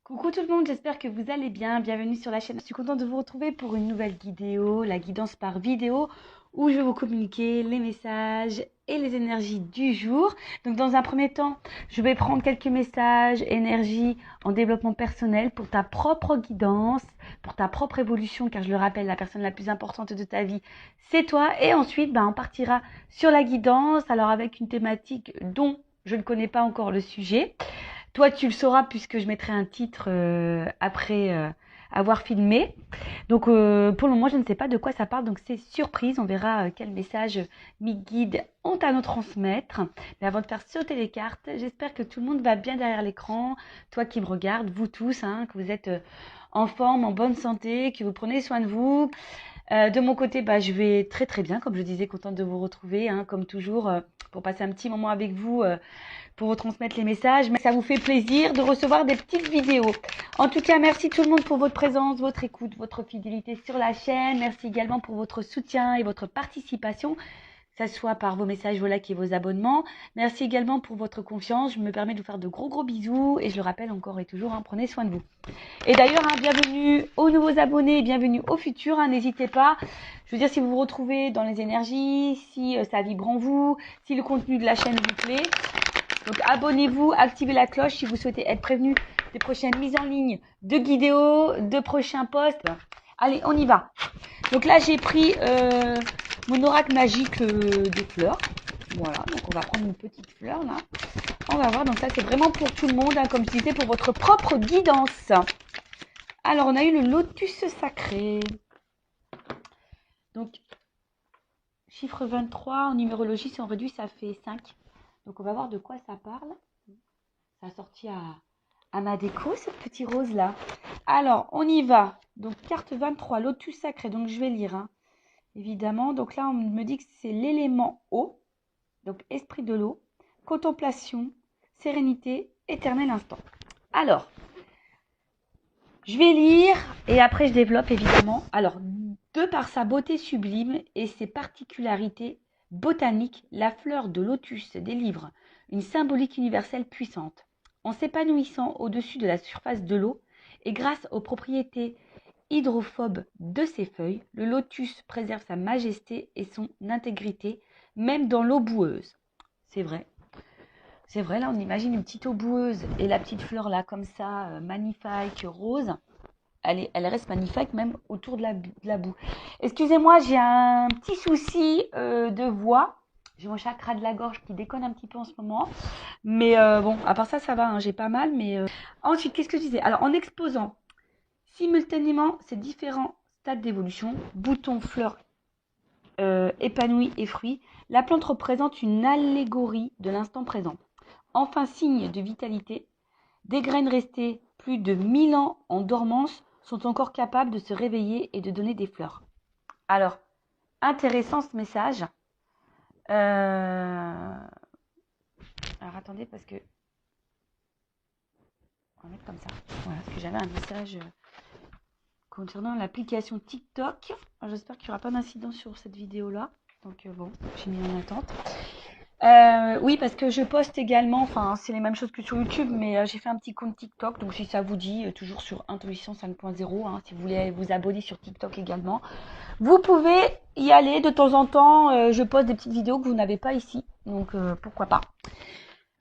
Coucou tout le monde, j'espère que vous allez bien. Bienvenue sur la chaîne. Je suis contente de vous retrouver pour une nouvelle vidéo, la guidance par vidéo, où je vais vous communiquer les messages et les énergies du jour. Donc dans un premier temps, je vais prendre quelques messages, énergie en développement personnel pour ta propre guidance, pour ta propre évolution, car je le rappelle, la personne la plus importante de ta vie, c'est toi. Et ensuite, on partira sur la guidance, alors avec une thématique dont je ne connais pas encore le sujet. Toi, tu le sauras puisque je mettrai un titre après avoir filmé. Donc, pour le moment, je ne sais pas de quoi ça parle. Donc, c'est surprise. On verra quel message mes guides ont à nous transmettre. Mais avant de faire sauter les cartes, j'espère que tout le monde va bien derrière l'écran. Toi qui me regardes, vous tous, que vous êtes en forme, en bonne santé, que vous prenez soin de vous. De mon côté, je vais très très bien. Comme je disais, contente de vous retrouver, comme toujours, pour passer un petit moment avec vous. Pour vous transmettre les messages, mais ça vous fait plaisir de recevoir des petites vidéos. En tout cas, merci tout le monde pour votre présence, votre écoute, votre fidélité sur la chaîne. Merci également pour votre soutien et votre participation, que ce soit par vos messages, vos likes et vos abonnements. Merci également pour votre confiance. Je me permets de vous faire de gros bisous et je le rappelle encore et toujours, prenez soin de vous. Et d'ailleurs, bienvenue aux nouveaux abonnés et bienvenue aux futurs. N'hésitez pas. Je veux dire, si vous vous retrouvez dans les énergies, si ça vibre en vous, si le contenu de la chaîne vous plaît. Donc abonnez-vous, activez la cloche si vous souhaitez être prévenu des prochaines mises en ligne de vidéos, de prochains posts. Allez, on y va. Donc là, j'ai pris mon oracle magique des fleurs. Voilà, donc on va prendre une petite fleur là. On va voir, donc ça c'est vraiment pour tout le monde, comme je disais, pour votre propre guidance. Alors, on a eu le lotus sacré. Donc, chiffre 23, en numérologie, si on réduit, ça fait 5. Donc, on va voir de quoi ça parle. Ça a sorti à ma déco, ce petit rose-là. Alors, on y va. Donc, carte 23, lotus sacré. Donc, je vais lire, évidemment. Donc là, on me dit que c'est l'élément eau. Donc, esprit de l'eau, contemplation, sérénité, éternel instant. Alors, je vais lire et après, je développe, évidemment. Alors, de par sa beauté sublime et ses particularités botaniques, la fleur de lotus délivre une symbolique universelle puissante. En s'épanouissant au-dessus de la surface de l'eau et grâce aux propriétés hydrophobes de ses feuilles, le lotus préserve sa majesté et son intégrité, même dans l'eau boueuse. C'est vrai. C'est vrai, là, on imagine une petite eau boueuse et la petite fleur, là, comme ça, magnifique, rose. Elle reste magnifique, même autour de la boue. Excusez-moi, j'ai un petit souci de voix. J'ai mon chakra de la gorge qui déconne un petit peu en ce moment. Mais bon, à part ça, ça va, j'ai pas mal. Mais ensuite, qu'est-ce que je disais? Alors, en exposant simultanément ces différents stades d'évolution, boutons, fleurs, épanouis et fruits, la plante représente une allégorie de l'instant présent. Enfin, signe de vitalité, des graines restées plus de 1000 ans en dormance sont encore capables de se réveiller et de donner des fleurs. Alors, intéressant ce message. Alors, attendez, parce que... On va mettre comme ça. Voilà, parce que j'avais un message concernant l'application TikTok. J'espère qu'il n'y aura pas d'incident sur cette vidéo-là. Donc, bon, j'ai mis en attente. Oui, parce que je poste également, c'est les mêmes choses que sur YouTube, mais j'ai fait un petit compte TikTok, donc si ça vous dit, toujours sur Intuition 5.0, si vous voulez vous abonner sur TikTok également, vous pouvez y aller de temps en temps. Je poste des petites vidéos que vous n'avez pas ici, donc pourquoi pas.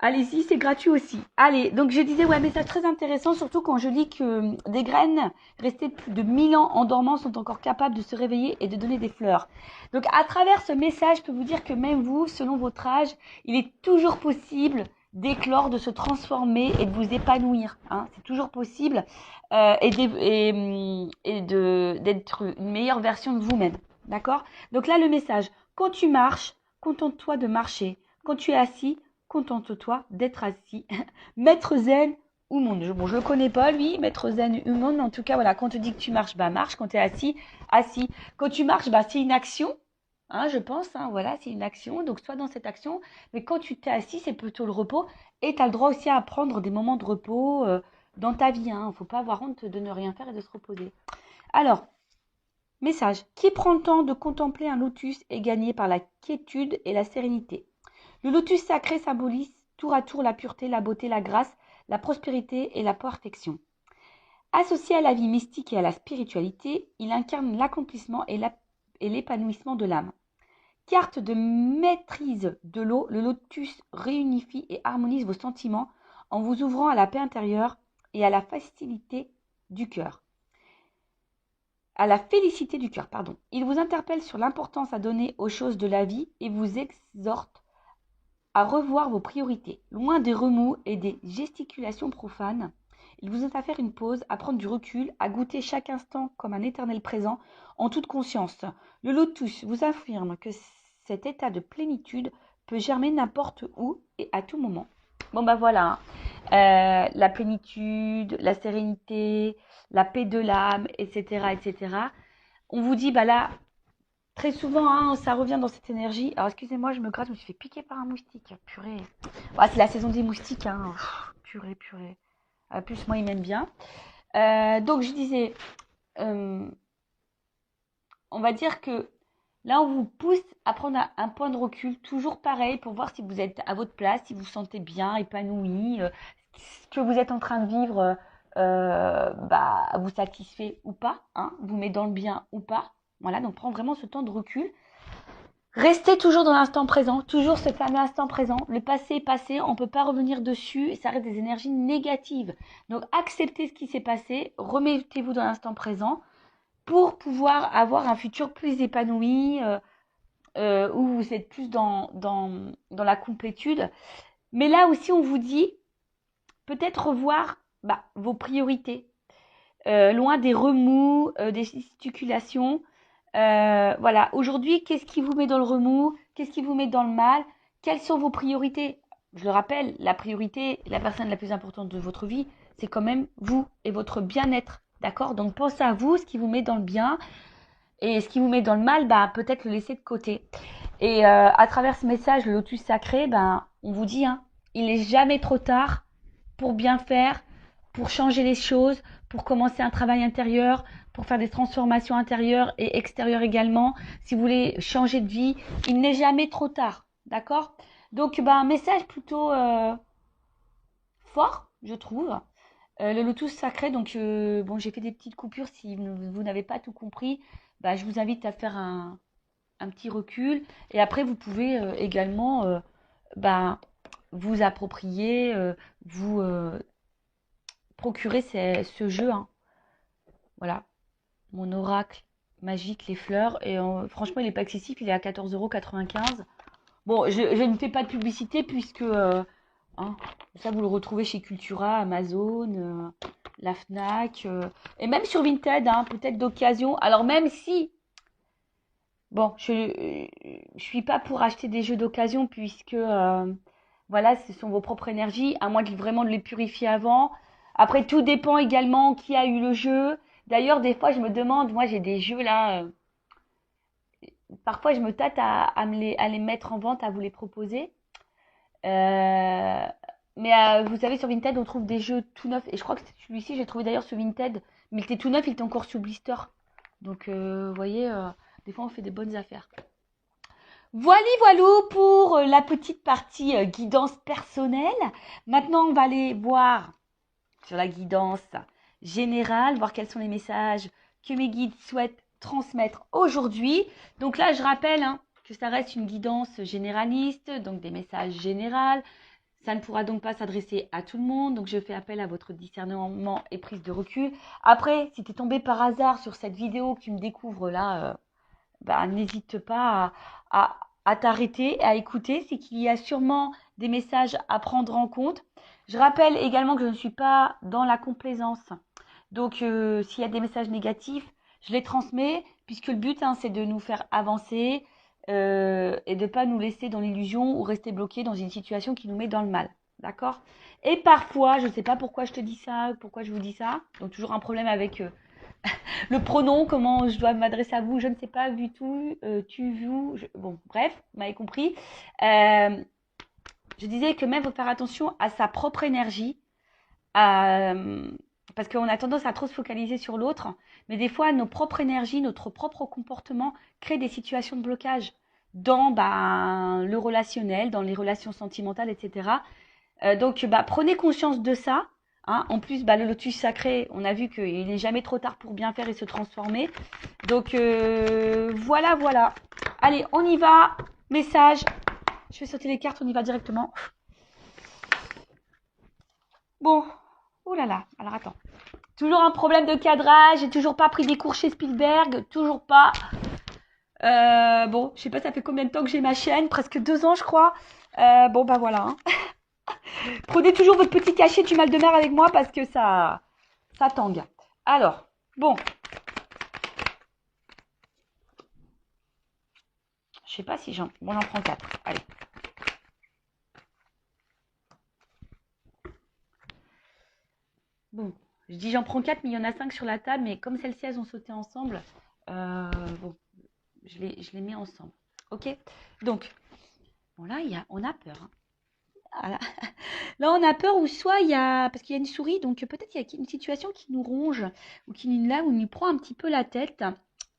Allez-y, c'est gratuit aussi. Allez, donc je disais, message très intéressant, surtout quand je lis que des graines restées plus de 1000 ans en dormance sont encore capables de se réveiller et de donner des fleurs. Donc à travers ce message, je peux vous dire que même vous, selon votre âge, il est toujours possible d'éclore, de se transformer et de vous épanouir. C'est toujours possible et d'être une meilleure version de vous-même. D'accord? Donc là, le message, quand tu marches, contente-toi de marcher. Quand tu es assis, contente-toi d'être assis. Maître zen ou monde. Bon, je le connais pas, lui, maître zen ou monde, mais en tout cas, voilà, quand on te dit que tu marches, marche. Quand tu es assis, assis. Quand tu marches, c'est une action, je pense, voilà, c'est une action. Donc, sois dans cette action. Mais quand tu t'es assis, c'est plutôt le repos. Et tu as le droit aussi à prendre des moments de repos dans ta vie. Il ne faut pas avoir honte de ne rien faire et de se reposer. Alors, message. Qui prend le temps de contempler un lotus est gagné par la quiétude et la sérénité. Le lotus sacré symbolise tour à tour la pureté, la beauté, la grâce, la prospérité et la perfection. Associé à la vie mystique et à la spiritualité, il incarne l'accomplissement et l'épanouissement de l'âme. Carte de maîtrise de l'eau, le lotus réunifie et harmonise vos sentiments en vous ouvrant à la paix intérieure et à la facilité du cœur. À la félicité du cœur, pardon. Il vous interpelle sur l'importance à donner aux choses de la vie et vous exhorte à revoir vos priorités. Loin des remous et des gesticulations profanes, il vous invite à faire une pause, à prendre du recul, à goûter chaque instant comme un éternel présent en toute conscience. Le lotus vous affirme que cet état de plénitude peut germer n'importe où et à tout moment. Bon bah voilà, la plénitude, la sérénité, la paix de l'âme, etc., etc. On vous dit, bah là, très souvent, hein, ça revient dans cette énergie. Alors, excusez-moi, je me gratte, je me suis fait piquer par un moustique. Purée. Ouais, c'est la saison des moustiques, hein. Purée, purée. Plus, moi, ils m'aiment bien. Donc, je disais, on va dire que là, on vous pousse à prendre un point de recul, toujours pareil, pour voir si vous êtes à votre place, si vous vous sentez bien, épanoui, ce que vous êtes en train de vivre vous satisfait ou pas, hein, vous met dans le bien ou pas. Voilà, donc prends vraiment ce temps de recul. Restez toujours dans l'instant présent, toujours ce fameux instant présent. Le passé est passé, on ne peut pas revenir dessus et ça reste des énergies négatives. Donc acceptez ce qui s'est passé, remettez-vous dans l'instant présent pour pouvoir avoir un futur plus épanoui, où vous êtes plus dans la complétude. Mais là aussi, on vous dit peut-être revoir vos priorités, loin des remous, des gesticulations. Voilà, aujourd'hui, qu'est-ce qui vous met dans le remous? Qu'est-ce qui vous met dans le mal? Quelles sont vos priorités? Je le rappelle, la priorité, la personne la plus importante de votre vie, c'est quand même vous et votre bien-être. D'accord? Donc pensez à vous, ce qui vous met dans le bien et ce qui vous met dans le mal, peut-être le laisser de côté. Et à travers ce message, le lotus sacré, on vous dit, hein, il n'est jamais trop tard pour bien faire, pour changer les choses, pour commencer un travail intérieur, pour faire des transformations intérieures et extérieures également. Si vous voulez changer de vie, il n'est jamais trop tard. D'accord? Donc, un message plutôt fort, je trouve. Le lotus sacré, donc j'ai fait des petites coupures. Si vous n'avez pas tout compris, je vous invite à faire un petit recul. Et après, vous pouvez également vous approprier, vous procurer ce jeu. Hein. Voilà, mon oracle magique, les fleurs. Et franchement, il n'est pas excessif, il est à 14,95 €. Bon, je ne fais pas de publicité puisque ça, vous le retrouvez chez Cultura, Amazon, la Fnac, et même sur Vinted, hein, peut-être d'occasion. Alors même si, bon, je suis pas pour acheter des jeux d'occasion puisque, voilà, ce sont vos propres énergies, à moins vraiment de les purifier avant. Après, tout dépend également qui a eu le jeu. D'ailleurs, des fois, je me demande, moi j'ai des jeux là, parfois je me tâte à les mettre en vente, à vous les proposer. Mais vous savez, sur Vinted, on trouve des jeux tout neufs. Et je crois que celui-ci, j'ai trouvé d'ailleurs sur Vinted. Mais il était tout neuf, il était encore sous blister. Donc, vous voyez, des fois, on fait des bonnes affaires. Voilou pour la petite partie guidance personnelle. Maintenant, on va aller voir sur la guidance générale, voir quels sont les messages que mes guides souhaitent transmettre aujourd'hui. Donc là, je rappelle que ça reste une guidance généraliste, donc des messages généraux. Ça ne pourra donc pas s'adresser à tout le monde, donc je fais appel à votre discernement et prise de recul. Après, si tu es tombé par hasard sur cette vidéo que tu me découvres là, n'hésite pas à t'arrêter, à écouter. C'est qu'il y a sûrement des messages à prendre en compte. Je rappelle également que je ne suis pas dans la complaisance. Donc, s'il y a des messages négatifs, je les transmets, puisque le but, c'est de nous faire avancer et de ne pas nous laisser dans l'illusion ou rester bloqué dans une situation qui nous met dans le mal. D'accord? Et parfois, je ne sais pas pourquoi je te dis ça, pourquoi je vous dis ça. Donc, toujours un problème avec le pronom, comment je dois m'adresser à vous, je ne sais pas, vu tout, tu, vous. Bon, bref, vous m'avez compris. Je disais que même, il faut faire attention à sa propre énergie. Parce qu'on a tendance à trop se focaliser sur l'autre, mais des fois, nos propres énergies, notre propre comportement créent des situations de blocage dans le relationnel, dans les relations sentimentales, etc. Donc, prenez conscience de ça. Hein. En plus, bah, le lotus sacré, on a vu qu'il n'est jamais trop tard pour bien faire et se transformer. Donc, voilà, voilà. Allez, on y va. Message. Je vais sauter les cartes, on y va directement. Bon. Oh là là. Alors, attends. Toujours un problème de cadrage. J'ai toujours pas pris des cours chez Spielberg. Toujours pas. Bon, je sais pas, ça fait combien de temps que j'ai ma chaîne. Presque 2 ans, je crois. Bon, bah voilà. Hein. Prenez toujours votre petit cachet du mal de mer avec moi parce que ça tangue. Alors, bon. Je sais pas si j'en prends 4. Allez. Bon, je dis j'en prends 4, mais il y en a 5 sur la table. Mais comme celles-ci, elles ont sauté ensemble, bon, je les mets ensemble. Ok. Donc, bon là, on a peur. Hein. Voilà. Là, on a peur ou soit il y a, parce qu'il y a une souris, donc peut-être il y a une situation qui nous ronge ou qui nous prend un petit peu la tête.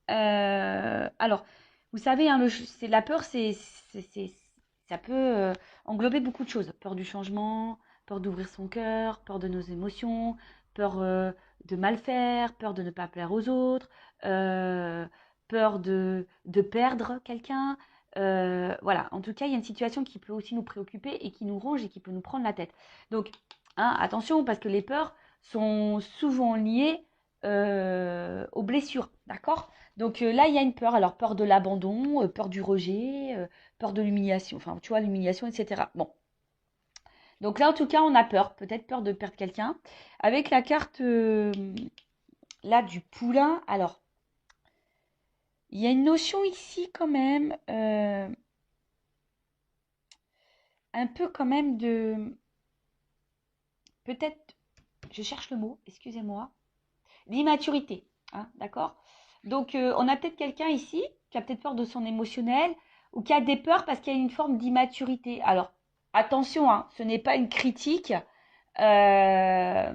Alors, vous savez, hein, la peur, ça peut englober beaucoup de choses. Peur du changement, peur d'ouvrir son cœur, peur de nos émotions, peur de mal faire, peur de ne pas plaire aux autres, peur de perdre quelqu'un. Voilà, en tout cas, il y a une situation qui peut aussi nous préoccuper et qui nous ronge et qui peut nous prendre la tête. Donc, hein, attention, parce que les peurs sont souvent liées aux blessures, d'accord? Donc là, il y a une peur. Alors, peur de l'abandon, peur du rejet, peur de l'humiliation, enfin, tu vois, l'humiliation, etc. Bon. Donc là, en tout cas, on a peur, peut-être peur de perdre quelqu'un. Avec la carte, là, du poulain, alors, il y a une notion ici quand même, un peu quand même de... Peut-être, je cherche le mot, excusez-moi, l'immaturité, hein, d'accord? Donc, on a peut-être quelqu'un ici qui a peut-être peur de son émotionnel ou qui a des peurs parce qu'il y a une forme d'immaturité. Alors, attention, hein, ce n'est pas une critique euh,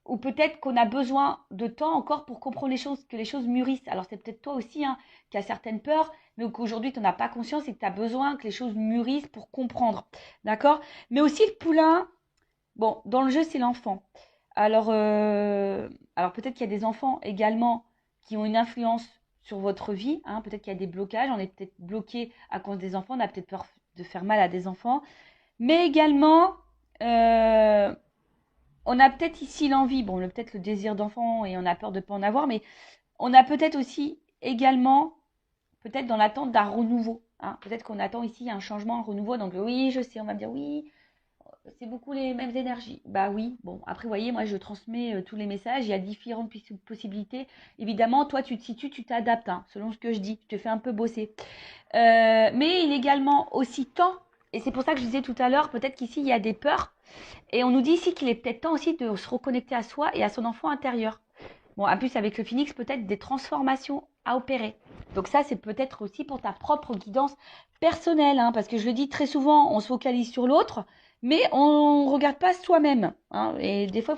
ou peut-être qu'on a besoin de temps encore pour comprendre les choses, que les choses mûrissent. Alors, c'est peut-être toi aussi hein, qui as certaines peurs, mais qu'aujourd'hui, tu n'en as pas conscience et que tu as besoin que les choses mûrissent pour comprendre, d'accord? Mais aussi le poulain, bon, dans le jeu, c'est l'enfant. Alors peut-être qu'il y a des enfants également qui ont une influence sur votre vie. Hein. Peut-être qu'il y a des blocages. On est peut-être bloqué à cause des enfants. On a peut-être peur de faire mal à des enfants. Mais également, euh, on a peut-être ici l'envie. Bon, peut-être le désir d'enfant et on a peur de ne pas en avoir. Mais on a peut-être aussi également, peut-être dans l'attente d'un renouveau. Hein. Peut-être qu'on attend ici un changement, un renouveau. Donc oui, je sais, on va me dire oui, c'est beaucoup les mêmes énergies. Bah oui, bon, après, vous voyez, moi, je transmets tous les messages. Il y a différentes possibilités. Évidemment, toi, tu te situes, tu t'adaptes, hein, selon ce que je dis. Tu te fais un peu bosser. Mais il est également aussi temps, et c'est pour ça que je disais tout à l'heure, peut-être qu'ici, il y a des peurs. Et on nous dit ici qu'il est peut-être temps aussi de se reconnecter à soi et à son enfant intérieur. Bon, en plus, avec le phénix, peut-être des transformations à opérer. Donc ça, c'est peut-être aussi pour ta propre guidance personnelle, hein, parce que je le dis très souvent, on se focalise sur l'autre, mais on ne regarde pas soi-même. Hein, et des fois,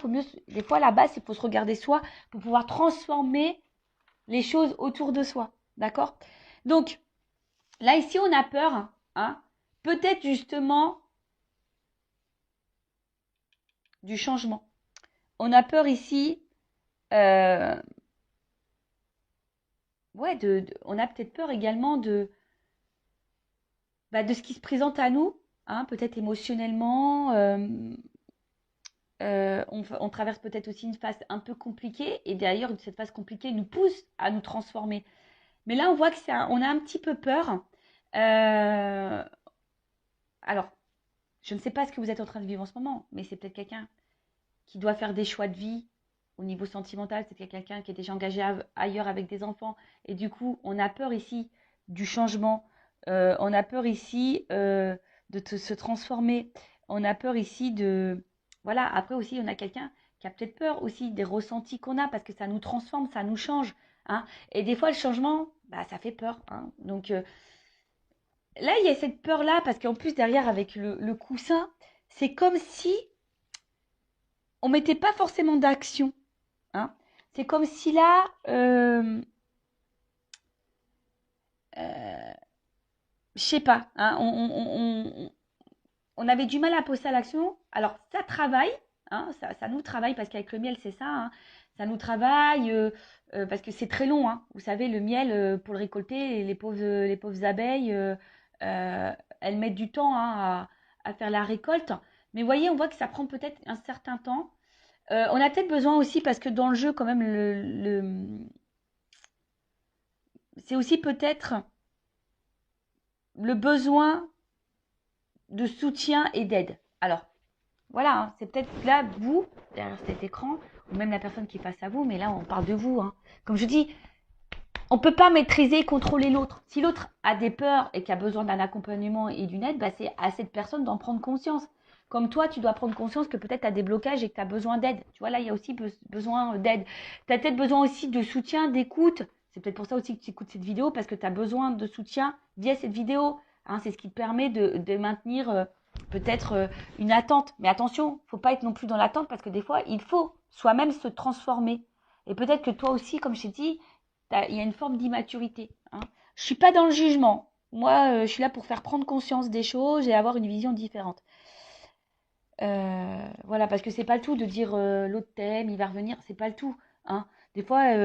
des fois, à la base, il faut se regarder soi pour pouvoir transformer les choses autour de soi. D'accord? Donc, là, ici, on a peur, hein, peut-être justement du changement. On a peur ici euh, ouais, on a peut-être peur également de ce qui se présente à nous, hein, peut-être émotionnellement. On traverse peut-être aussi une phase un peu compliquée et d'ailleurs cette phase compliquée nous pousse à nous transformer. Mais là, on voit que on a un petit peu peur. Euh, alors, je ne sais pas ce que vous êtes en train de vivre en ce moment, mais c'est peut-être quelqu'un qui doit faire des choix de vie au niveau sentimental, c'est peut-être quelqu'un qui est déjà engagé ailleurs avec des enfants. Et du coup, on a peur ici du changement. On a peur ici se transformer. On a peur ici de... Voilà, après aussi, on a quelqu'un qui a peut-être peur aussi des ressentis qu'on a parce que ça nous transforme, ça nous change. Hein. Et des fois, le changement, bah, ça fait peur. Hein. Donc là, il y a cette peur-là parce qu'en plus, derrière, avec le coussin, c'est comme si on mettait pas forcément d'action. Hein. C'est comme si là, je sais pas, hein, on avait du mal à passer à l'action. Alors, ça travaille, hein, ça nous travaille, parce qu'avec le miel, c'est ça, hein, ça nous travaille, parce que c'est très long, hein. Vous savez, le miel, pour le récolter, les pauvres abeilles, euh, elles mettent du temps, hein, à faire la récolte. Mais vous voyez, on voit que ça prend peut-être un certain temps. On a peut-être besoin aussi, parce que dans le jeu, quand même, c'est aussi peut-être le besoin de soutien et d'aide. Alors, voilà, hein, c'est peut-être là, vous, derrière cet écran, ou même la personne qui est face à vous, mais là, on parle de vous, hein. Comme je dis, on ne peut pas maîtriser et contrôler l'autre. Si l'autre a des peurs et qui a besoin d'un accompagnement et d'une aide, bah, c'est à cette personne d'en prendre conscience. Comme toi, tu dois prendre conscience que peut-être tu as des blocages et que tu as besoin d'aide. Tu vois, là, il y a aussi besoin d'aide. Tu as peut-être besoin aussi de soutien, d'écoute. C'est peut-être pour ça aussi que tu écoutes cette vidéo, parce que tu as besoin de soutien via cette vidéo. Hein, c'est ce qui te permet de maintenir peut-être une attente. Mais attention, il ne faut pas être non plus dans l'attente, parce que des fois, il faut soi-même se transformer. Et peut-être que toi aussi, comme je t'ai dit, il y a une forme d'immaturité. Hein. Je ne suis pas dans le jugement. Moi, je suis là pour faire prendre conscience des choses et avoir une vision différente. Voilà, parce que c'est pas le tout de dire l'autre thème, il va revenir, c'est pas le tout. Hein. Des fois,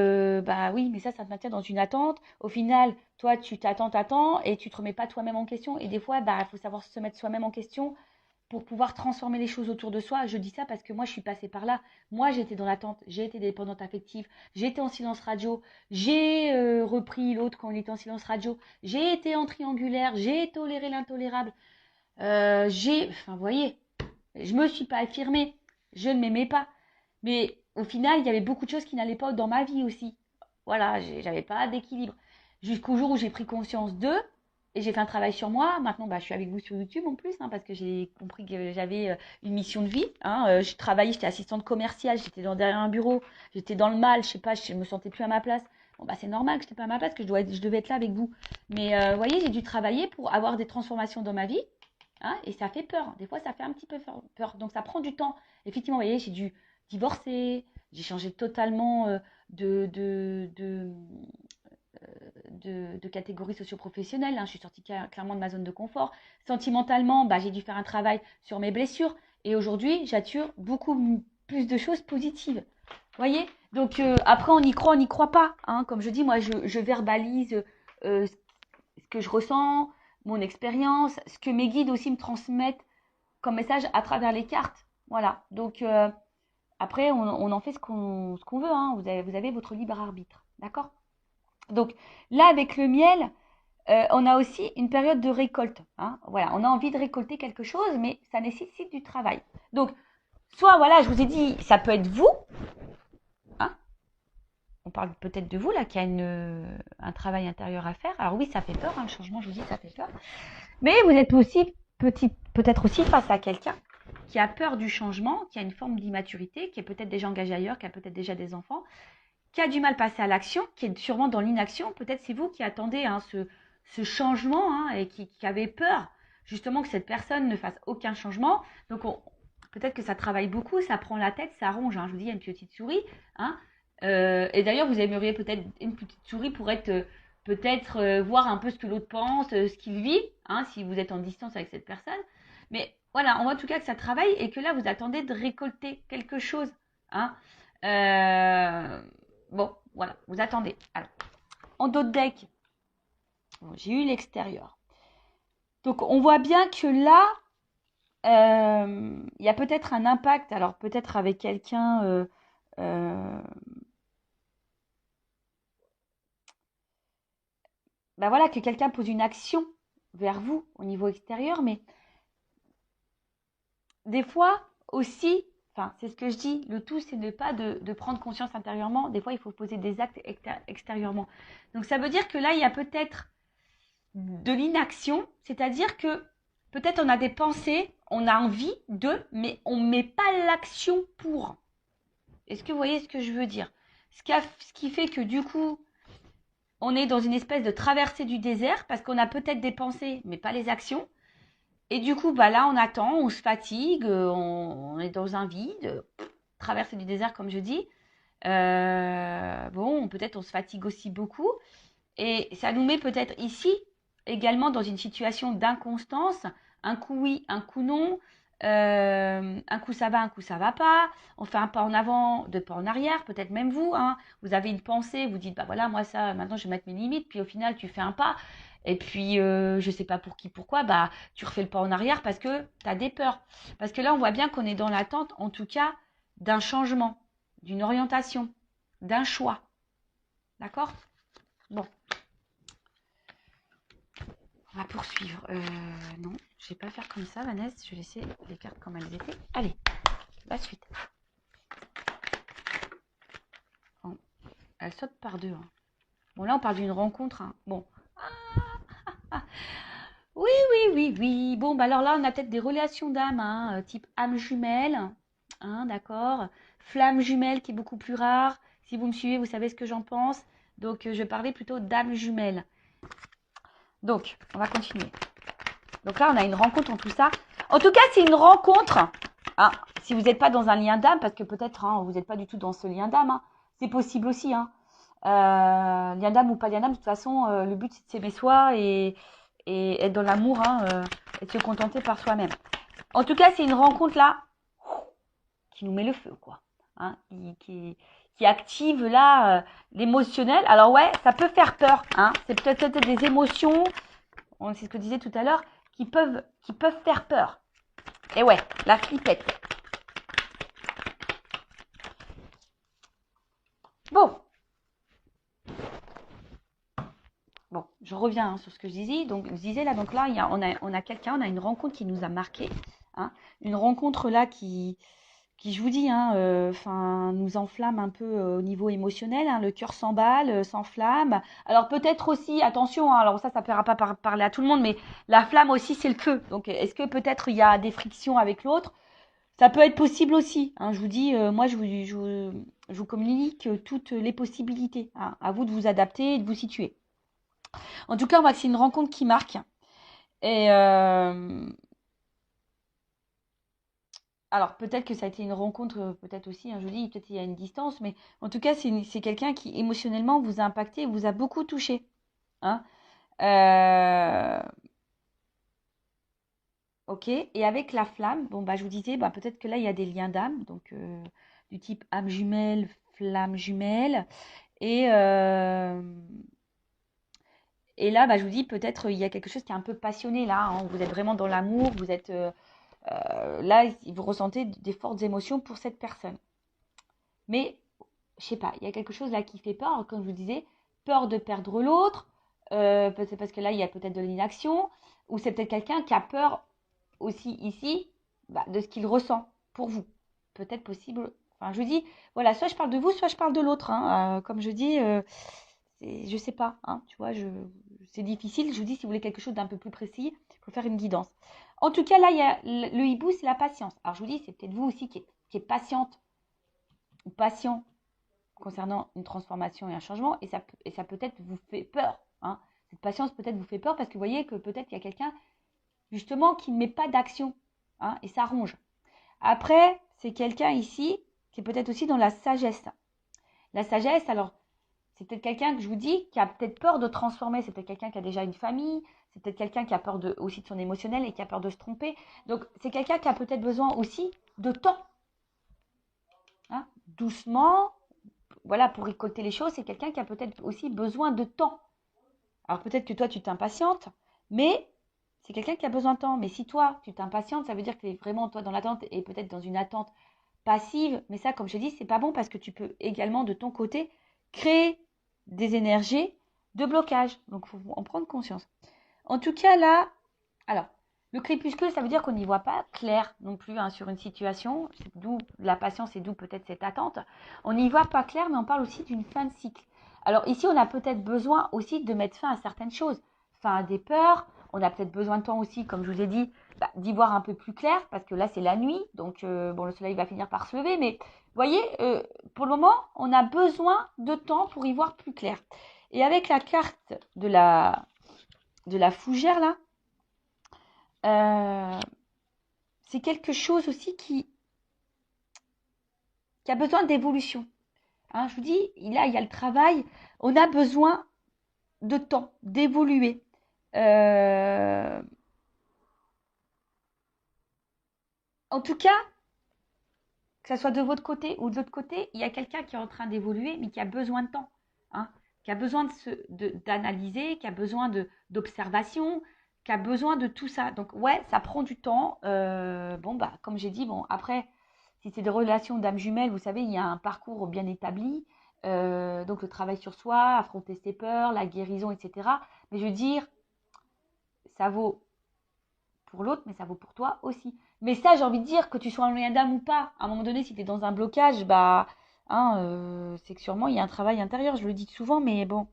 bah oui, mais ça te maintient dans une attente. Au final, toi, tu t'attends, et tu te remets pas toi-même en question. Et des fois, bah, il faut savoir se mettre soi-même en question pour pouvoir transformer les choses autour de soi. Je dis ça parce que moi, je suis passée par là. Moi, j'étais dans l'attente, j'ai été dépendante affective, j'étais en silence radio, j'ai repris l'autre quand il était en silence radio, j'ai été en triangulaire, j'ai toléré l'intolérable, enfin, vous voyez, je me suis pas affirmée, je ne m'aimais pas. Mais au final, il y avait beaucoup de choses qui n'allaient pas dans ma vie aussi. Voilà, j'avais pas d'équilibre. Jusqu'au jour où j'ai pris conscience d'eux et j'ai fait un travail sur moi. Maintenant, bah, je suis avec vous sur YouTube en plus, hein, parce que j'ai compris que j'avais une mission de vie. Hein. Je travaillais, j'étais assistante commerciale, j'étais derrière un bureau, j'étais dans le mal, je sais pas, je me sentais plus à ma place. Bon, bah, c'est normal que je n'étais pas à ma place, que je devais être là avec vous. Mais vous voyez, j'ai dû travailler pour avoir des transformations dans ma vie. Hein, et ça fait peur. Des fois, ça fait un petit peu peur. Donc, ça prend du temps. Effectivement, vous voyez, j'ai dû divorcer. J'ai changé totalement de, de, de, de catégorie socio-professionnelle. Hein. Je suis sortie clairement de ma zone de confort. Sentimentalement, bah, j'ai dû faire un travail sur mes blessures. Et aujourd'hui, j'attire beaucoup plus de choses positives. Vous voyez? Donc, après, on n'y croit pas. Hein. Comme je dis, moi, je verbalise ce que je ressens, mon expérience, ce que mes guides aussi me transmettent comme message à travers les cartes. Voilà. Donc, après, on en fait ce qu'on veut. Hein. Vous avez votre libre arbitre. D'accord? Donc, là, avec le miel, on a aussi une période de récolte. Hein. Voilà. On a envie de récolter quelque chose, mais ça nécessite du travail. Donc, soit, voilà, je vous ai dit, ça peut être vous. Hein. On parle peut-être de vous, là, qui a un travail intérieur à faire. Alors oui, ça fait peur. Hein, le changement, je vous dis, ça fait peur. Mais vous êtes aussi peut-être aussi face à quelqu'un qui a peur du changement, qui a une forme d'immaturité, qui est peut-être déjà engagé ailleurs, qui a peut-être déjà des enfants, qui a du mal à passer à l'action, qui est sûrement dans l'inaction. Peut-être c'est vous qui attendez hein, ce changement hein, et qui avez peur justement que cette personne ne fasse aucun changement. Donc peut-être que ça travaille beaucoup, ça prend la tête, ça ronge. Hein. Je vous dis, il y a une petite souris. Hein. Et d'ailleurs, vous aimeriez peut-être une petite souris pour être peut-être voir un peu ce que l'autre pense, ce qu'il vit, hein, si vous êtes en distance avec cette personne. Mais voilà, on voit en tout cas que ça travaille et que là, vous attendez de récolter quelque chose. Hein. Bon, voilà, vous attendez. Alors, en dos de deck, bon, j'ai eu l'extérieur. Donc, on voit bien que là, il y a peut-être un impact, alors peut-être avec quelqu'un... ben voilà, que quelqu'un pose une action vers vous au niveau extérieur, mais des fois aussi, enfin c'est ce que je dis, le tout c'est de pas de prendre conscience intérieurement, des fois il faut poser des actes extérieurement. Donc ça veut dire que là il y a peut-être de l'inaction, c'est-à-dire que peut-être on a des pensées, on a envie de, mais on ne met pas l'action pour. Est-ce que vous voyez ce que je veux dire? Ce qui fait que du coup, on est dans une espèce de traversée du désert parce qu'on a peut-être des pensées, mais pas les actions. Et du coup, bah là, on attend, on se fatigue, on est dans un vide, traversée du désert, comme je dis. Bon, peut-être on se fatigue aussi beaucoup. Et ça nous met peut-être ici également dans une situation d'inconstance, un coup oui, un coup non. Un coup ça va, un coup ça va pas. On fait un pas en avant, deux pas en arrière, peut-être même vous. Hein, vous avez une pensée, vous dites, bah voilà, moi ça, maintenant je vais mettre mes limites. Puis au final, tu fais un pas. Et puis, je sais pas pour qui, pourquoi, bah tu refais le pas en arrière parce que tu as des peurs. Parce que là, on voit bien qu'on est dans l'attente, en tout cas, d'un changement, d'une orientation, d'un choix. D'accord? Bon, on va poursuivre. Non, je vais pas faire comme ça, Vanessa. Je vais laisser les cartes comme elles étaient. Allez, la suite. Bon, elle saute par deux. Hein. Bon, là, on parle d'une rencontre. Hein. Bon. Ah, oui, oui, oui, oui. Bon, bah alors là, on a peut-être des relations d'âme, hein, type âme jumelle. Hein, d'accord. Flamme jumelle qui est beaucoup plus rare. Si vous me suivez, vous savez ce que j'en pense. Donc, je parlais plutôt d'âme jumelle. Donc, on va continuer. Donc là, on a une rencontre en tout ça. En tout cas, c'est une rencontre. Hein, si vous n'êtes pas dans un lien d'âme, parce que peut-être hein, vous n'êtes pas du tout dans ce lien d'âme, hein, c'est possible aussi. Hein. Lien d'âme ou pas lien d'âme, de toute façon, le but c'est de s'aimer soi et être dans l'amour hein, et de se contenter par soi-même. En tout cas, c'est une rencontre là qui nous met le feu, quoi. Hein, qui active là l'émotionnel. Alors ouais, ça peut faire peur. Hein, c'est peut-être des émotions, c'est ce que je disais tout à l'heure, qui peuvent faire peur. Et ouais, la flippette. Bon. Bon, je reviens hein, sur ce que je disais. Donc, je disais là, donc là, on a quelqu'un, on a une rencontre qui nous a marqué. Hein, une rencontre là qui je vous dis, hein, nous enflamme un peu au niveau émotionnel. Hein, le cœur s'emballe, s'enflamme. Alors peut-être aussi, attention, hein, alors ça ne plaira pas parler à tout le monde, mais la flamme aussi, c'est le feu. Donc, est-ce que peut-être il y a des frictions avec l'autre? Ça peut être possible aussi. Hein, je vous dis, moi, je vous communique toutes les possibilités. Hein, à vous de vous adapter et de vous situer. En tout cas, on voit que c'est une rencontre qui marque. Et alors, peut-être que ça a été une rencontre, peut-être aussi, hein, je vous dis, peut-être il y a une distance, mais en tout cas, c'est quelqu'un qui émotionnellement vous a impacté, vous a beaucoup touché. Hein. Euh, ok, et avec la flamme, bon, bah, je vous disais, bah, peut-être que là, il y a des liens d'âme, donc du type âme jumelle, flamme jumelle. Et, euh, et là, bah, je vous dis, peut-être il y a quelque chose qui est un peu passionné là. Hein, vous êtes vraiment dans l'amour, vous êtes là, vous ressentez des fortes émotions pour cette personne. Mais, je sais pas, il y a quelque chose là qui fait peur, comme je vous disais, peur de perdre l'autre, peut-être parce que là, il y a peut-être de l'inaction, ou c'est peut-être quelqu'un qui a peur aussi ici bah, de ce qu'il ressent pour vous. Peut-être possible. Enfin, je vous dis, voilà, soit je parle de vous, soit je parle de l'autre. Hein. Comme je dis, je sais pas, hein, tu vois, c'est difficile. Je vous dis, si vous voulez quelque chose d'un peu plus précis, il faut faire une guidance. En tout cas, là, il y a le hibou, c'est la patience. Alors, je vous dis, c'est peut-être vous aussi qui êtes patiente ou patient concernant une transformation et un changement, et ça peut-être vous fait peur. Hein. Cette patience peut-être vous fait peur parce que vous voyez que peut-être il y a quelqu'un, justement, qui ne met pas d'action, hein, et ça ronge. Après, c'est quelqu'un ici qui est peut-être aussi dans la sagesse. La sagesse, alors, c'est peut-être quelqu'un que je vous dis qui a peut-être peur de transformer. C'est peut-être quelqu'un qui a déjà une famille. C'est peut-être quelqu'un qui a peur aussi de son émotionnel et qui a peur de se tromper. Donc, c'est quelqu'un qui a peut-être besoin aussi de temps. Hein, doucement, voilà, pour récolter les choses, c'est quelqu'un qui a peut-être aussi besoin de temps. Alors, peut-être que toi, tu t'impatientes, mais c'est quelqu'un qui a besoin de temps. Mais si toi, tu t'impatientes, ça veut dire que tu es vraiment, toi, dans l'attente et peut-être dans une attente passive. Mais ça, comme je dis, c'est pas bon parce que tu peux également, de ton côté, créer des énergies de blocage. Donc, il faut en prendre conscience. En tout cas, là, alors, le crépuscule, ça veut dire qu'on n'y voit pas clair non plus hein, sur une situation. C'est d'où la patience et d'où peut-être cette attente. On n'y voit pas clair, mais on parle aussi d'une fin de cycle. Alors ici, on a peut-être besoin aussi de mettre fin à certaines choses. Fin à des peurs. On a peut-être besoin de temps aussi, comme je vous ai dit, bah, d'y voir un peu plus clair, parce que là, c'est la nuit. Donc, bon, le soleil va finir par se lever. Mais vous voyez, pour le moment, on a besoin de temps pour y voir plus clair. Et avec la carte de la fougère, là, c'est quelque chose aussi qui a besoin d'évolution. Hein, je vous dis, là, il y a le travail. On a besoin de temps, d'évoluer. En tout cas, que ce soit de votre côté ou de l'autre côté, il y a quelqu'un qui est en train d'évoluer, mais qui a besoin de temps, hein, qui a besoin d'analyser, qui a besoin d'observation, qui a besoin de tout ça. Donc, ouais, ça prend du temps. Bon, bah, comme j'ai dit, bon, après, si c'est des relations d'âme jumelle, vous savez, il y a un parcours bien établi. Donc, le travail sur soi, affronter ses peurs, la guérison, etc. Mais je veux dire, ça vaut pour l'autre, mais ça vaut pour toi aussi. Mais ça, j'ai envie de dire que tu sois un lien d'âme ou pas, à un moment donné, si tu es dans un blocage, bah, hein, c'est que sûrement il y a un travail intérieur. Je le dis souvent, mais bon.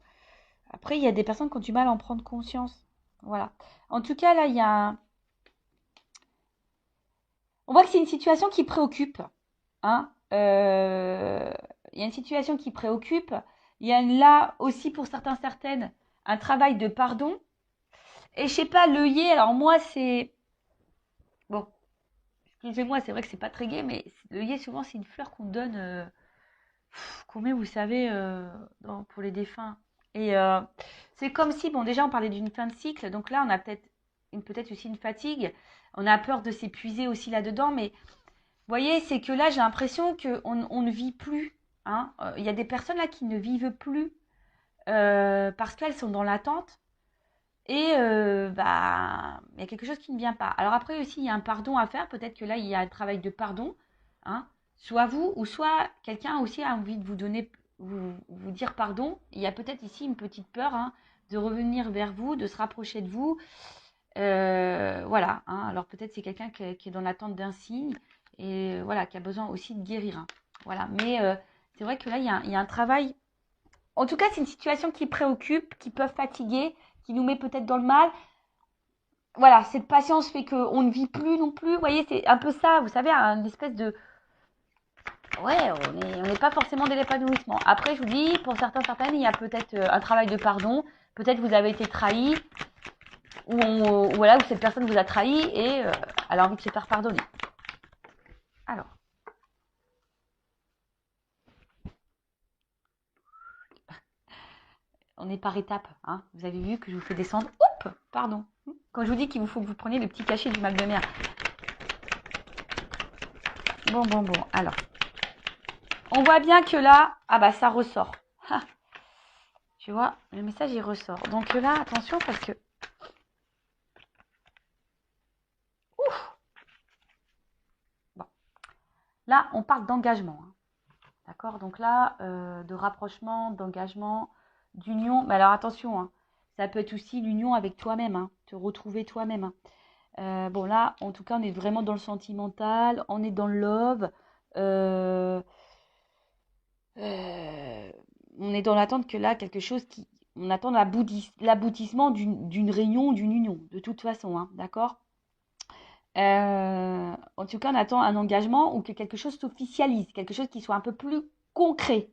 Après, il y a des personnes qui ont du mal à en prendre conscience. Voilà. En tout cas, là, il y a on voit que c'est une situation qui préoccupe. Hein. Il y a une situation qui préoccupe. Il y a là aussi, pour certains, certaines, un travail de pardon. Et je sais pas, l'œillet, alors moi, c'est... Bon, excusez-moi, c'est vrai que c'est pas très gai, mais l'œillet, souvent, c'est une fleur qu'on donne, qu'on met, vous savez, pour les défunts. Et c'est comme si, bon, déjà, on parlait d'une fin de cycle, donc là, on a peut-être aussi une fatigue. On a peur de s'épuiser aussi là-dedans, mais vous voyez, c'est que là, j'ai l'impression qu'on ne vit plus. Hein. Il y a des personnes là qui ne vivent plus parce qu'elles sont dans l'attente. Et bah, il y a quelque chose qui ne vient pas. Alors après aussi, il y a un pardon à faire. Peut-être que là, il y a un travail de pardon. Hein. Soit vous, ou soit quelqu'un aussi a envie de vous donner, vous dire pardon. Il y a peut-être ici une petite peur, hein, de revenir vers vous, de se rapprocher de vous. Voilà. Hein. Alors peut-être c'est quelqu'un qui est dans l'attente d'un signe et voilà, qui a besoin aussi de guérir. Hein. Voilà. Mais c'est vrai que là, il y a un travail. En tout cas, c'est une situation qui préoccupe, qui peut fatiguer, qui nous met peut-être dans le mal. Voilà, cette patience fait qu'on ne vit plus non plus. Vous voyez, c'est un peu ça, vous savez, une espèce de... Ouais, on n'est pas forcément dans l'épanouissement. Après, je vous dis, pour certains, certaines, il y a peut-être un travail de pardon. Peut-être vous avez été trahi, ou voilà, où cette personne vous a trahi et elle a envie de se faire pardonner. Alors. On est par étapes. Hein. Vous avez vu que je vous fais descendre. Oups, pardon. Quand je vous dis qu'il vous faut que vous preniez le petit cachet du mal de mer. Bon. Alors, on voit bien que là, ah bah ça ressort. Ha. Tu vois, le message il ressort. Donc là, attention parce que... Ouf. Bon. Là, on parle d'engagement. Hein. D'accord. Donc là, de rapprochement, d'engagement, d'union. Mais alors attention, hein. Ça peut être aussi l'union avec toi-même. Hein. Te retrouver toi-même. Hein. Bon là, en tout cas, on est vraiment dans le sentimental, on est dans le love, euh, euh, on est dans l'attente que là, quelque chose qui... On attend l'aboutissement d'une réunion, d'une union, de toute façon, hein, d'accord. En tout cas, on attend un engagement ou que quelque chose s'officialise, quelque chose qui soit un peu plus concret,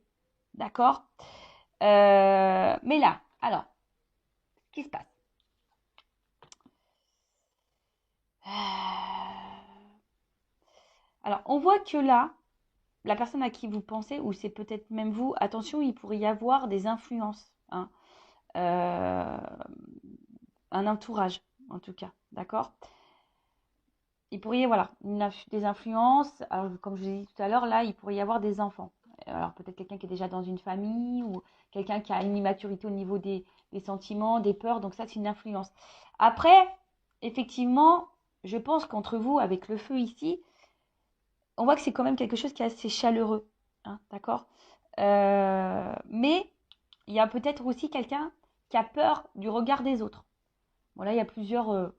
d'accord. Mais là, alors, ce qui se passe. Alors, on voit que là, la personne à qui vous pensez, ou c'est peut-être même vous, attention, il pourrait y avoir des influences, hein, euh, un entourage en tout cas, d'accord. Il pourrait y avoir voilà, des influences, alors, comme je vous ai dit tout à l'heure, là, il pourrait y avoir des enfants. Alors peut-être quelqu'un qui est déjà dans une famille, ou quelqu'un qui a une immaturité au niveau des sentiments, des peurs, donc ça c'est une influence. Après, effectivement, je pense qu'entre vous, avec le feu ici, on voit que c'est quand même quelque chose qui est assez chaleureux, hein, d'accord. Mais il y a peut-être aussi quelqu'un qui a peur du regard des autres. Bon, là, il y a plusieurs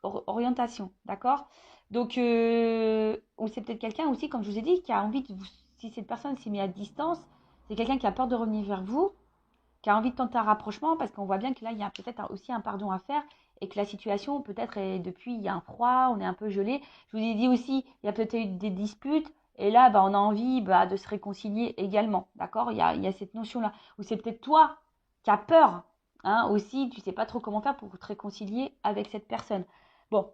orientations, d'accord. Donc, ou c'est peut-être quelqu'un aussi, comme je vous ai dit, qui a envie de vous, si cette personne s'est mise à distance, c'est quelqu'un qui a peur de revenir vers vous, qui a envie de tenter un rapprochement, parce qu'on voit bien que là, il y a peut-être aussi un pardon à faire, et que la situation, peut-être, est depuis, il y a un froid, on est un peu gelé. Je vous ai dit aussi, il y a peut-être eu des disputes, et là, bah, on a envie de se réconcilier également, d'accord. Il y a cette notion-là. Ou c'est peut-être toi qui as peur, hein, aussi, tu sais pas trop comment faire pour te réconcilier avec cette personne. Bon,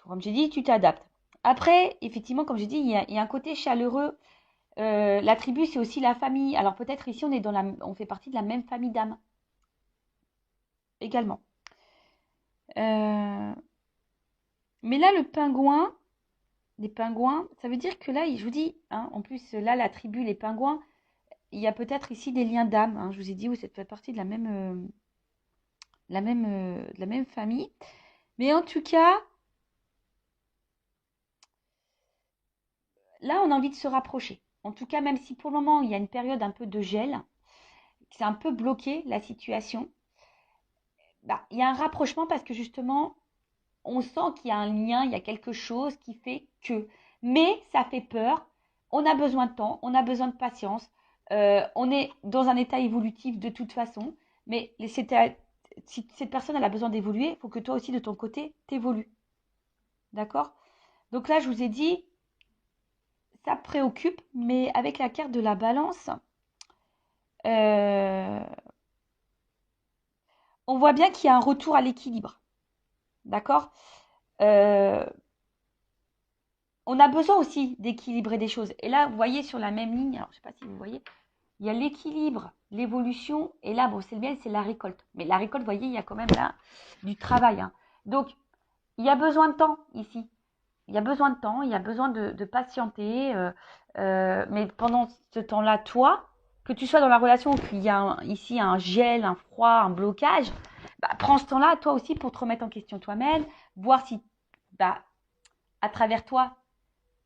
comme j'ai dit, tu t'adaptes. Après, effectivement, comme j'ai dit, il y a un côté chaleureux. La tribu, c'est aussi la famille. Alors peut-être ici, on fait partie de la même famille d'âmes également. Mais là, le pingouin, des pingouins, ça veut dire que là, je vous dis, hein, en plus, là, la tribu, les pingouins, il y a peut-être ici des liens d'âme. Hein, je vous ai dit, oui, ça fait partie de de la même famille. Mais en tout cas, là, on a envie de se rapprocher. En tout cas, même si pour le moment, il y a une période un peu de gel, c'est un peu bloqué la situation, bah, il y a un rapprochement parce que justement, on sent qu'il y a un lien, il y a quelque chose qui fait que. Mais ça fait peur. On a besoin de temps, on a besoin de patience. On est dans un état évolutif de toute façon. Mais si cette personne elle a besoin d'évoluer, il faut que toi aussi de ton côté t'évolues. D'accord? Donc là, je vous ai dit, ça préoccupe, mais avec la carte de la balance, euh, on voit bien qu'il y a un retour à l'équilibre. D'accord? Euh, on a besoin aussi d'équilibrer des choses. Et là, vous voyez sur la même ligne, alors je ne sais pas si vous voyez, il y a l'équilibre, l'évolution, et là, bon, c'est le miel, c'est la récolte. Mais la récolte, vous voyez, il y a quand même là du travail. Hein. Donc, il y a besoin de temps ici. Il y a besoin de temps, il y a besoin de patienter. Mais pendant ce temps-là, toi, que tu sois dans la relation où il y a ici un gel, un froid, un blocage, bah, prends ce temps-là, toi aussi, pour te remettre en question toi-même, voir si, bah, à travers toi,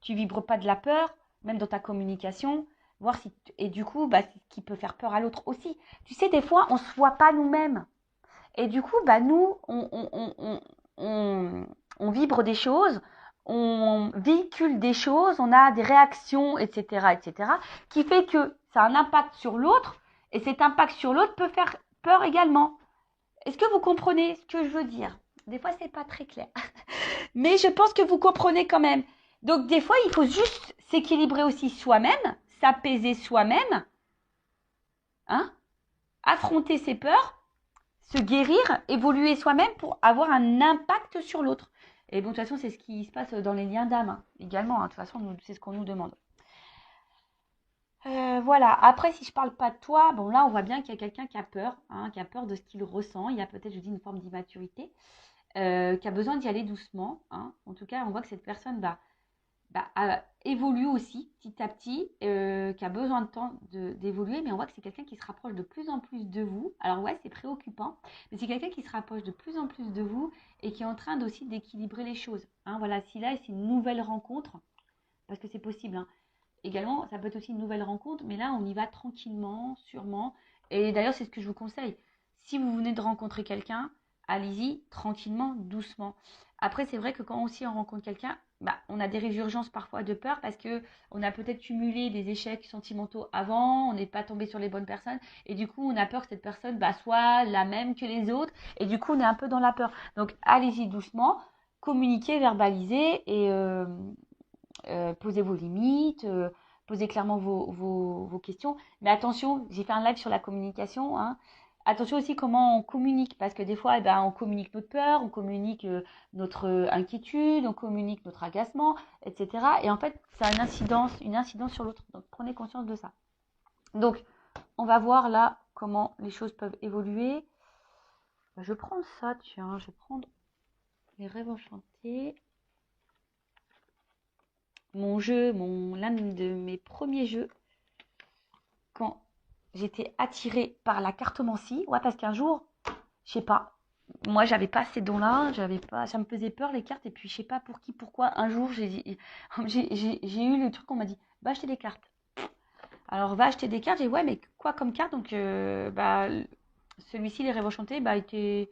tu vibres pas de la peur, même dans ta communication, voir si et du coup, bah, c'est ce qui peut faire peur à l'autre aussi. Tu sais, des fois, on se voit pas nous-mêmes. Et du coup, bah, nous, on vibre des choses, on véhicule des choses, on a des réactions, etc., qui fait que ça a un impact sur l'autre, et cet impact sur l'autre peut faire peur également. Est-ce que vous comprenez ce que je veux dire? Des fois, c'est pas très clair. Mais je pense que vous comprenez quand même. Donc, des fois, il faut juste s'équilibrer aussi soi-même, s'apaiser soi-même, hein, affronter ses peurs, se guérir, évoluer soi-même pour avoir un impact sur l'autre. Et bon, de toute façon, c'est ce qui se passe dans les liens d'âme hein, également. Hein. De toute façon, c'est ce qu'on nous demande. Voilà. Après, si je parle pas de toi, bon là, on voit bien qu'il y a quelqu'un qui a peur, hein, qui a peur de ce qu'il ressent. Il y a peut-être, je dis, une forme d'immaturité, qui a besoin d'y aller doucement. Hein. En tout cas, on voit que cette personne évolue aussi petit à petit, qui a besoin de temps d'évoluer, mais on voit que c'est quelqu'un qui se rapproche de plus en plus de vous. Alors ouais, c'est préoccupant, mais c'est quelqu'un qui se rapproche de plus en plus de vous et qui est en train aussi d'équilibrer les choses. Hein, voilà, si là c'est une nouvelle rencontre, parce que c'est possible. Hein. Également, ça peut être aussi une nouvelle rencontre, mais là on y va tranquillement, sûrement. Et d'ailleurs, c'est ce que je vous conseille. Si vous venez de rencontrer quelqu'un, allez-y tranquillement, doucement. Après, c'est vrai que quand aussi on rencontre quelqu'un, bah, on a des résurgences parfois de peur parce que on a peut-être cumulé des échecs sentimentaux avant, on n'est pas tombé sur les bonnes personnes et du coup on a peur que cette personne bah, soit la même que les autres et du coup on est un peu dans la peur. Donc allez-y doucement, communiquez, verbalisez et posez vos limites, posez clairement vos questions. Mais attention, j'ai fait un live sur la communication. Hein. Attention aussi comment on communique, parce que des fois, eh ben, on communique notre peur, on communique notre inquiétude, on communique notre agacement, etc. Et en fait, ça a une incidence sur l'autre. Donc, prenez conscience de ça. Donc, on va voir là comment les choses peuvent évoluer. Je vais prendre ça, tiens, je vais prendre les rêves enchantés. L'un de mes premiers jeux, quand j'étais attirée par la cartomancie, ouais, parce qu'un jour, je sais pas, moi j'avais pas ces dons-là, j'avais pas, ça me faisait peur les cartes, et puis je sais pas pour qui, pourquoi, un jour j'ai eu le truc, on m'a dit, va acheter des cartes. Alors va acheter des cartes, j'ai dit, ouais, mais quoi comme carte? Donc, celui-ci, les rêves enchantés, était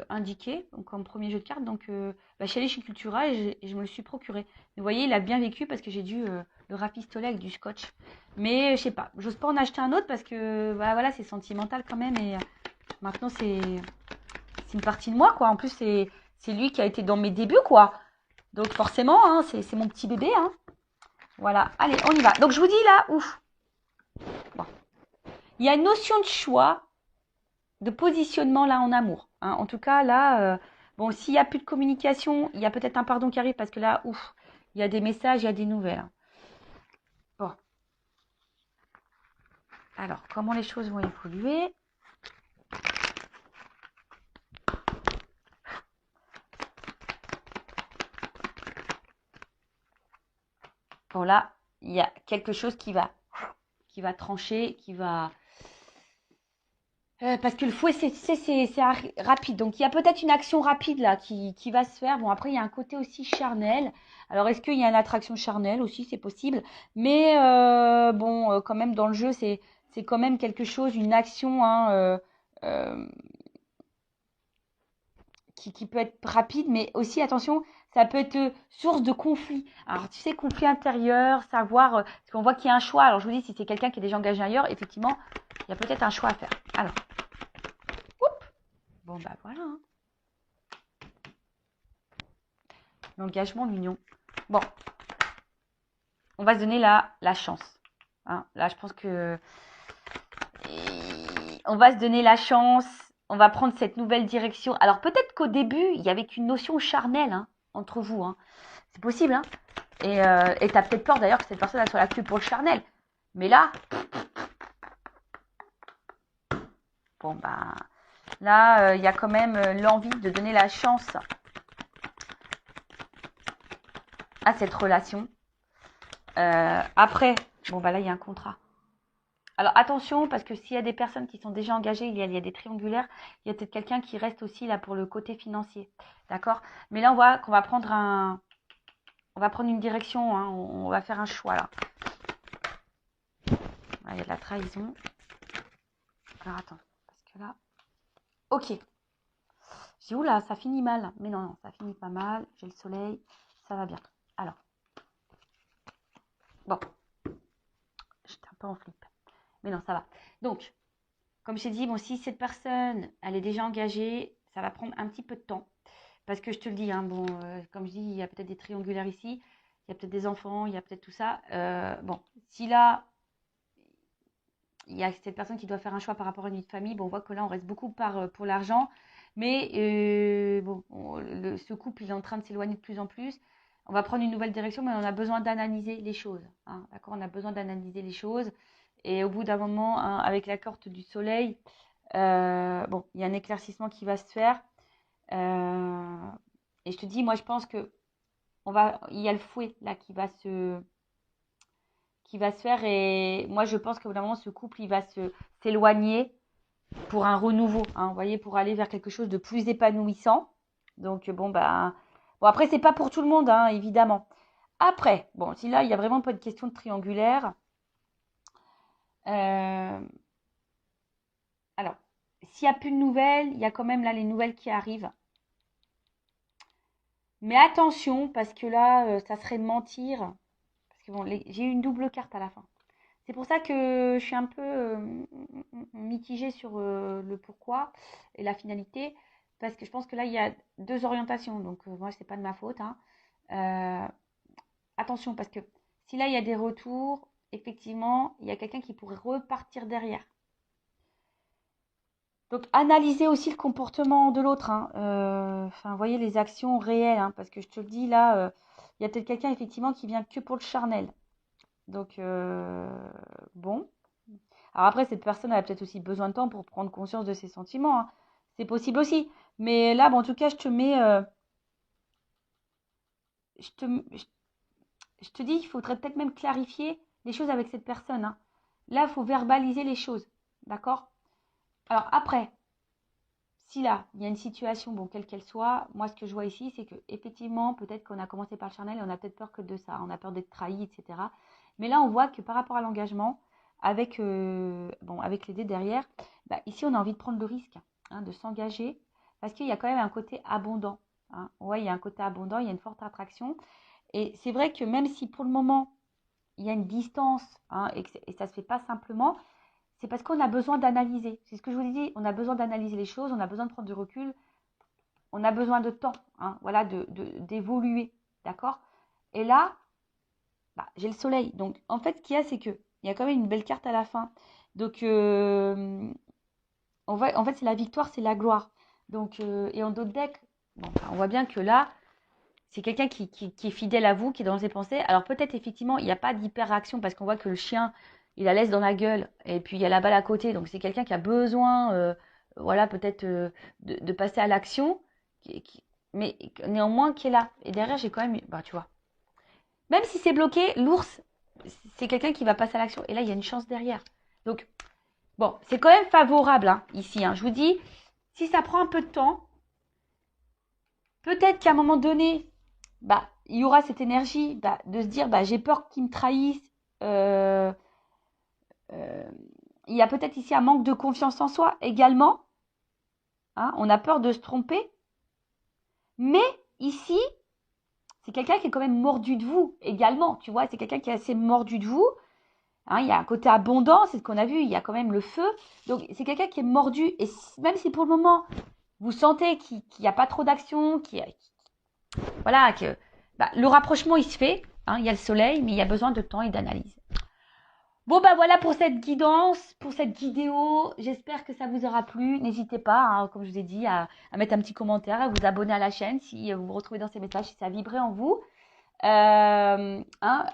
indiqué donc comme premier jeu de cartes. Donc, je suis allée chez Cultura et je me le suis procuré. Mais vous voyez, il a bien vécu parce que j'ai dû le rafistoler avec du scotch. Mais je sais pas, j'ose pas en acheter un autre parce que voilà, c'est sentimental quand même. Et maintenant, c'est une partie de moi, quoi. En plus, c'est lui qui a été dans mes débuts, quoi. Donc, forcément, hein, c'est mon petit bébé. Hein. Voilà, allez, on y va. Donc, je vous dis là, ouf. Bon. Il y a une notion de choix de positionnement là en amour. Hein. En tout cas, là, bon, s'il n'y a plus de communication, il y a peut-être un pardon qui arrive parce que là, ouf, il y a des messages, il y a des nouvelles. Hein. Bon. Alors, comment les choses vont évoluer? bon là, il y a quelque chose qui va trancher, qui va... parce que le fouet, c'est rapide. Donc, il y a peut-être une action rapide là qui va se faire. Bon, après, il y a un côté aussi charnel. Alors, est-ce qu'il y a une attraction charnelle aussi? C'est possible. Mais bon, quand même, dans le jeu, c'est quand même quelque chose, une action hein, euh, qui peut être rapide. Mais aussi, attention, ça peut être source de conflit. Alors, tu sais, conflit intérieur, savoir... parce qu'on voit qu'il y a un choix. Alors, je vous dis, si c'est quelqu'un qui est déjà engagé ailleurs, effectivement, il y a peut-être un choix à faire. Alors, bon, bah voilà. Hein. L'engagement, l'union. Bon, on va se donner la chance. Hein. Là, je pense que on va se donner la chance. On va prendre cette nouvelle direction. Alors, peut-être qu'au début, il y avait qu'une notion charnelle hein, entre vous. Hein. C'est possible. Hein. Et tu as peut-être peur d'ailleurs que cette personne elle soit là que pour le charnel. Mais là, bon, bah, là, il y a quand même l'envie de donner la chance à cette relation. Après, bon, bah là, il y a un contrat. Alors attention, parce que s'il y a des personnes qui sont déjà engagées, il y a des triangulaires, il y a peut-être quelqu'un qui reste aussi là pour le côté financier. D'accord? Mais là, on voit qu'on va prendre une direction, hein, on va faire un choix là. Là, il y a de la trahison. Alors attends, parce que là. Ok. Je dis, oula, ça finit mal. Mais non, non, ça finit pas mal. J'ai le soleil, ça va bien. Alors. Bon. J'étais un peu en flip. Mais non, ça va. Donc, comme j'ai dit, bon, si cette personne, elle est déjà engagée, ça va prendre un petit peu de temps. Parce que je te le dis, hein, bon, comme je dis, il y a peut-être des triangulaires ici, il y a peut-être des enfants, il y a peut-être tout ça. Bon, si là, il y a cette personne qui doit faire un choix par rapport à une vie de famille, bon, on voit que là, on reste beaucoup pour l'argent. Mais bon, ce couple, il est en train de s'éloigner de plus en plus. On va prendre une nouvelle direction, mais on a besoin d'analyser les choses. Hein, d'accord? On a besoin d'analyser les choses. Et au bout d'un moment, hein, avec la carte du soleil, bon, il y a un éclaircissement qui va se faire. Et je te dis, moi, je pense que il y a le fouet là qui va se faire. Et moi, je pense qu'au bout d'un moment, ce couple, il va s'éloigner pour un renouveau. Hein, vous voyez, pour aller vers quelque chose de plus épanouissant. Donc, bon, bah, bon, après, c'est pas pour tout le monde, hein, évidemment. Après, bon, si là, il n'y a vraiment pas de question de triangulaire. Alors, s'il n'y a plus de nouvelles, il y a quand même là les nouvelles qui arrivent. Mais attention, parce que là, ça serait de mentir. Parce que bon, j'ai eu une double carte à la fin. C'est pour ça que je suis un peu mitigée sur le pourquoi et la finalité. Parce que je pense que là, il y a deux orientations. Donc, moi, c'est pas de ma faute. Hein. Attention, parce que si là, il y a des retours, effectivement, il y a quelqu'un qui pourrait repartir derrière. Donc, analysez aussi le comportement de l'autre. Hein. Enfin, voyez les actions réelles. Hein, parce que je te le dis, là, il y a peut-être quelqu'un, effectivement, qui vient que pour le charnel. Donc, bon. Alors après, cette personne a peut-être aussi besoin de temps pour prendre conscience de ses sentiments. Hein. C'est possible aussi. Mais là, bon, en tout cas, je te mets... je te dis, il faudrait peut-être même clarifier les choses avec cette personne. Hein. Là, il faut verbaliser les choses. D'accord? Alors après, si là, il y a une situation, bon, quelle qu'elle soit, moi, ce que je vois ici, c'est que effectivement, peut-être qu'on a commencé par le charnel et on a peut-être peur que de ça. On a peur d'être trahi, etc. Mais là, on voit que par rapport à l'engagement, avec, avec les dés derrière, bah, ici, on a envie de prendre le risque hein, de s'engager parce qu'il y a quand même un côté abondant. Hein. Ouais, il y a un côté abondant, il y a une forte attraction. Et c'est vrai que même si pour le moment, il y a une distance hein, et ça ne se fait pas simplement, c'est parce qu'on a besoin d'analyser. C'est ce que je vous ai dit, on a besoin d'analyser les choses, on a besoin de prendre du recul, on a besoin de temps, hein, voilà, d'évoluer, d'accord? Et là, bah, j'ai le soleil. Donc, en fait, ce qu'il y a, c'est qu'il y a quand même une belle carte à la fin. Donc, en fait, c'est la victoire, c'est la gloire. Donc, et en d'autres decks, bon, bah, on voit bien que là, c'est quelqu'un qui est fidèle à vous, qui est dans ses pensées. Alors peut-être effectivement, il n'y a pas d'hyper-réaction parce qu'on voit que le chien, il la laisse dans la gueule. Et puis il y a la balle à côté. Donc c'est quelqu'un qui a besoin, voilà, peut-être de passer à l'action. Mais néanmoins qui est là. Et derrière, j'ai quand même, bah tu vois. Même si c'est bloqué, l'ours, c'est quelqu'un qui va passer à l'action. Et là, il y a une chance derrière. Donc, bon, c'est quand même favorable hein, ici. Hein. Je vous dis, si ça prend un peu de temps, peut-être qu'à un moment donné, bah, il y aura cette énergie bah, de se dire, bah, j'ai peur qu'ils me trahissent. Euh, euh, il y a peut-être ici un manque de confiance en soi également. Hein, on a peur de se tromper. Mais ici, c'est quelqu'un qui est quand même mordu de vous également. Tu vois, c'est quelqu'un qui est assez mordu de vous. Hein, il y a un côté abondant, c'est ce qu'on a vu, il y a quand même le feu. Donc, c'est quelqu'un qui est mordu. Et même si pour le moment, vous sentez qu'il n'y a pas trop d'action, voilà, que bah, le rapprochement, il se fait. Hein, il y a le soleil, mais il y a besoin de temps et d'analyse. Bon, bah voilà pour cette guidance, pour cette vidéo. J'espère que ça vous aura plu. N'hésitez pas, hein, comme je vous ai dit, à mettre un petit commentaire, à vous abonner à la chaîne si vous vous retrouvez dans ces messages, si ça a vibré en vous. Hein,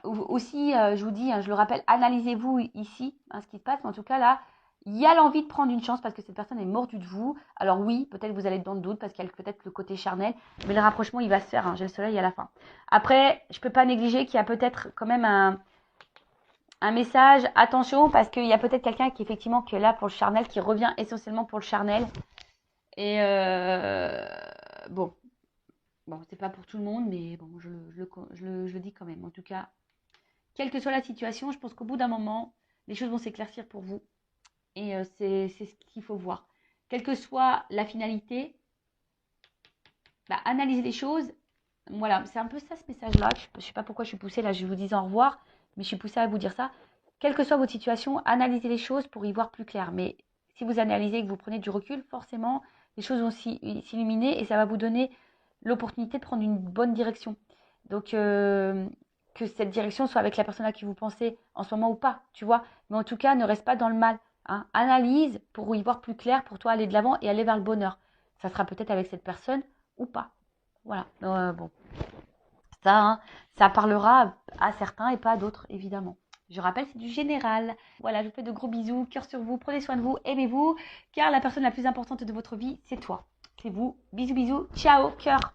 aussi, je vous dis, hein, je le rappelle, analysez-vous ici, hein, ce qui se passe. Mais en tout cas, là, il y a l'envie de prendre une chance parce que cette personne est mordue de vous. Alors oui, peut-être vous allez être dans le doute parce qu'il y a peut-être le côté charnel. Mais le rapprochement, il va se faire. Hein, j'ai le soleil à la fin. Après, je ne peux pas négliger qu'il y a peut-être quand même un message. Attention parce qu'il y a peut-être quelqu'un qui effectivement qui est là pour le charnel, qui revient essentiellement pour le charnel. Et bon. Bon, c'est pas pour tout le monde, mais bon, je le dis quand même. En tout cas, quelle que soit la situation, je pense qu'au bout d'un moment, les choses vont s'éclaircir pour vous. Et c'est ce qu'il faut voir. Quelle que soit la finalité, bah, analysez les choses. Voilà, c'est un peu ça ce message-là. Je ne sais pas pourquoi je suis poussée, là je vous dis au revoir, mais je suis poussée à vous dire ça. Quelle que soit votre situation, analysez les choses pour y voir plus clair. Mais si vous analysez et que vous prenez du recul, forcément, les choses vont s'illuminer et ça va vous donner l'opportunité de prendre une bonne direction. Donc, que cette direction soit avec la personne à qui vous pensez en ce moment ou pas, tu vois. Mais en tout cas, ne reste pas dans le mal. Hein. Analyse pour y voir plus clair, pour toi aller de l'avant et aller vers le bonheur. Ça sera peut-être avec cette personne ou pas. Voilà. Bon, ça, hein, ça parlera à certains et pas à d'autres, évidemment. Je rappelle, c'est du général. Voilà, je vous fais de gros bisous, cœur sur vous, prenez soin de vous, aimez-vous, car la personne la plus importante de votre vie, c'est toi. C'est vous. Bisous, bisous, ciao, cœur.